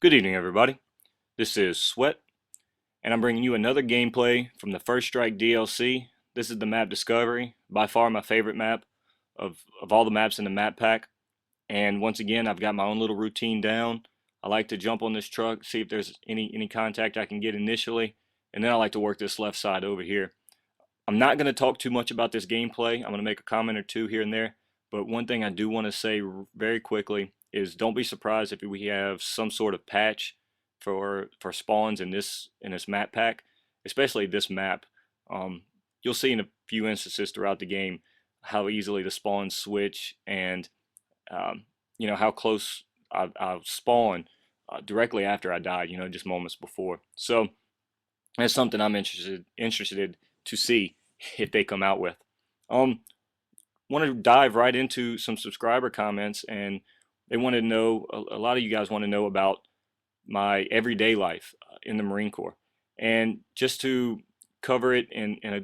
Good evening, everybody. This is Sweat, and I'm bringing you another gameplay from the First Strike DLC. This is the map Discovery, by far my favorite map of all the maps in the map pack. And once again, I've got my own little routine down. I like to jump on this truck, see if there's any contact I can get initially, and then I like to work this left side over here. I'm not going to talk too much about this gameplay. I'm going to make a comment or two here and there, but one thing I do want to say very quickly is don't be surprised if we have some sort of patch for spawns in this map pack, especially this map. You'll see in a few instances throughout the game how easily the spawns switch, and um, how close I'll spawn directly after I died. Just moments before. So that's something I'm interested to see if they come out with. Want to dive right into some subscriber comments, and they want to know, a lot of you guys want to know about my everyday life in the Marine Corps. And just to cover it in a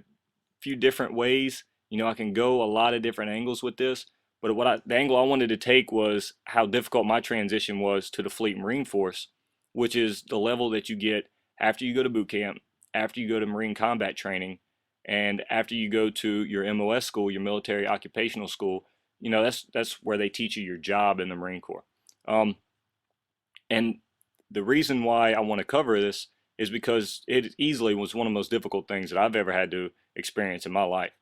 few different ways, I can go a lot of different angles with this, but the angle I wanted to take was how difficult my transition was to the Fleet Marine Force, which is the level that you get after you go to boot camp, after you go to Marine combat training, and after you go to your MOS school, your military occupational school. That's where they teach you your job in the Marine Corps. And the reason why I want to cover this is because it easily was one of the most difficult things that I've ever had to experience in my life.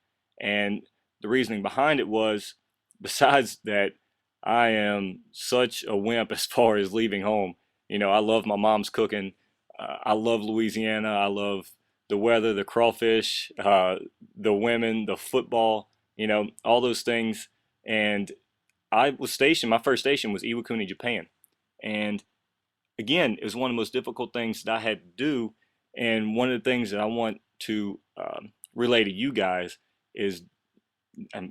And the reasoning behind it was, besides that, I am such a wimp as far as leaving home. I love my mom's cooking. I love Louisiana. I love the weather, the crawfish, the women, the football, all those things. And I was stationed, my first station was Iwakuni, Japan. And again, it was one of the most difficult things that I had to do. And one of the things that I want to relay to you guys is,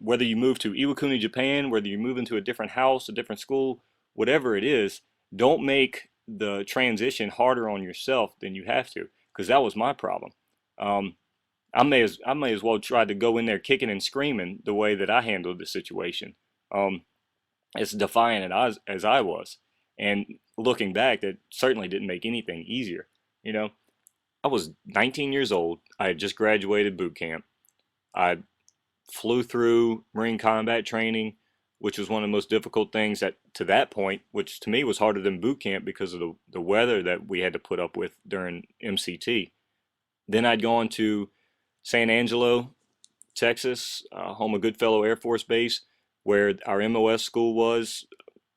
whether you move to Iwakuni, Japan, whether you move into a different house, a different school, whatever it is, don't make the transition harder on yourself than you have to, because that was my problem. Um, I may as well try to go in there kicking and screaming the way that I handled the situation. Um, as defiant as I was, and looking back, that certainly didn't make anything easier. You know, I was 19 years old. I had just graduated boot camp. I flew through Marine combat training, which was one of the most difficult things to that point, which to me was harder than boot camp because of the weather that we had to put up with during MCT. Then I'd gone to San Angelo, Texas, home of Goodfellow Air Force Base, where our MOS school was,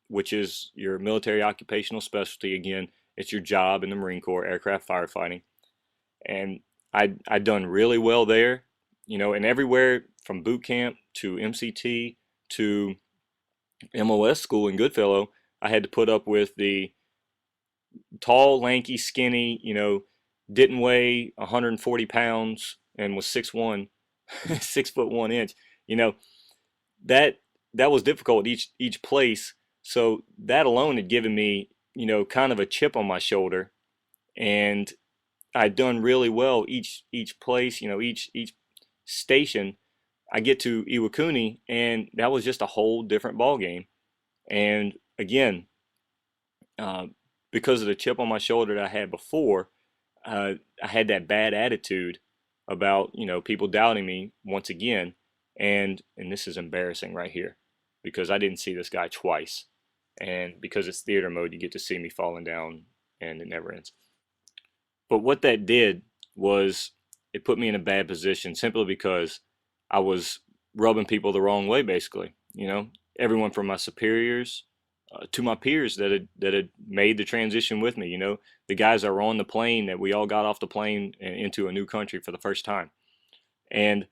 which is your military occupational specialty. Again, it's your job in the Marine Corps, aircraft firefighting. And I'd done really well there, and everywhere from boot camp to MCT to MOS school in Goodfellow, I had to put up with the tall, lanky, skinny, didn't weigh 140 pounds and was 6'1", 6 foot 1 inch. You know, that that was difficult each place. So that alone had given me, kind of a chip on my shoulder, and I'd done really well each place, each station. I get to Iwakuni, and that was just a whole different ball game. And again, uh, because of the chip on my shoulder that I had before, I had that bad attitude about, people doubting me once again. And this is embarrassing right here, because I didn't see this guy twice. And because it's theater mode, you get to see me falling down, and it never ends. But what that did was, it put me in a bad position simply because I was rubbing people the wrong way, basically. Everyone from my superiors to my peers that had made the transition with me. The guys that were on the plane, that we all got off the plane and into a new country for the first time, and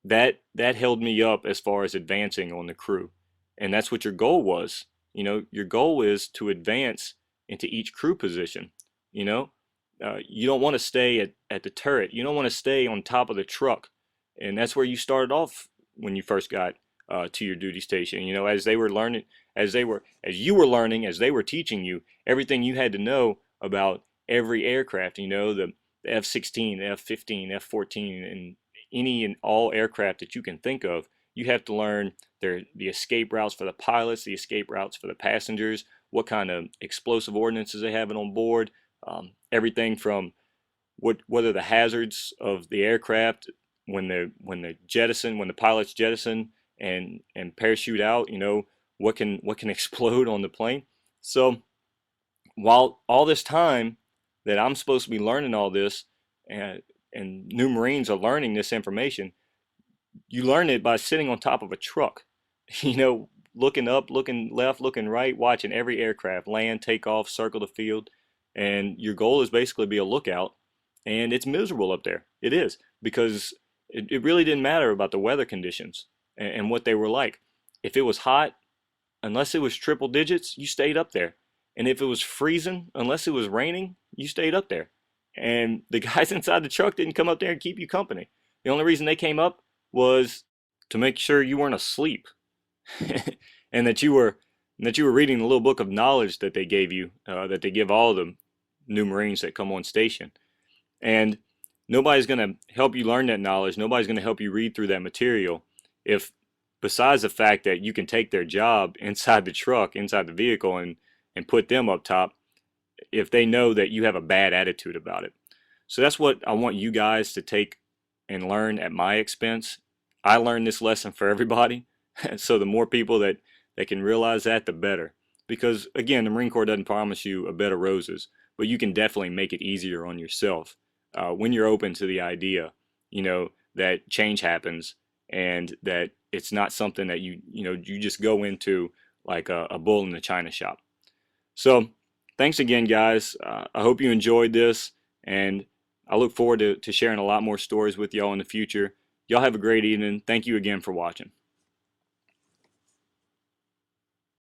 that held me up as far as advancing on the crew. And that's what your goal was. Your goal is to advance into each crew position. You know, you don't want to stay at the turret. You don't want to stay on top of the truck. And that's where you started off when you first got to your duty station. As they were learning, as you were learning, as they were teaching you everything you had to know about every aircraft. The F-16, the F-15, F-14, and any and all aircraft that you can think of. You have to learn the escape routes for the pilots, the escape routes for the passengers, what kind of explosive ordnances they have on board, everything from what are the hazards of the aircraft when the pilots jettison and parachute out. What can explode on the plane. So while all this time that I'm supposed to be learning all this, and new Marines are learning this information, you learn it by sitting on top of a truck, looking up, looking left, looking right, watching every aircraft land, take off, circle the field. And your goal is basically to be a lookout. And it's miserable up there. It is, because it really didn't matter about the weather conditions and what they were like. If it was hot, unless it was triple digits, you stayed up there. And if it was freezing, unless it was raining, you stayed up there. And the guys inside the truck didn't come up there and keep you company. The only reason they came up was to make sure you weren't asleep, and that you were reading the little book of knowledge that they gave you, that they give all the new Marines that come on station. And nobody's going to help you learn that knowledge. Nobody's going to help you read through that material if, besides the fact that you can take their job inside the truck, inside the vehicle, and put them up top, if they know that you have a bad attitude about it. So that's what I want you guys to take and learn at my expense. I learned this lesson for everybody. So the more people that can realize that, the better. Because again, the Marine Corps doesn't promise you a bed of roses, but you can definitely make it easier on yourself when you're open to the idea, that change happens, and that it's not something that you just go into like a bull in the china shop. So thanks again, guys. I hope you enjoyed this, and I look forward to sharing a lot more stories with y'all in the future. Y'all have a great evening. Thank you again for watching.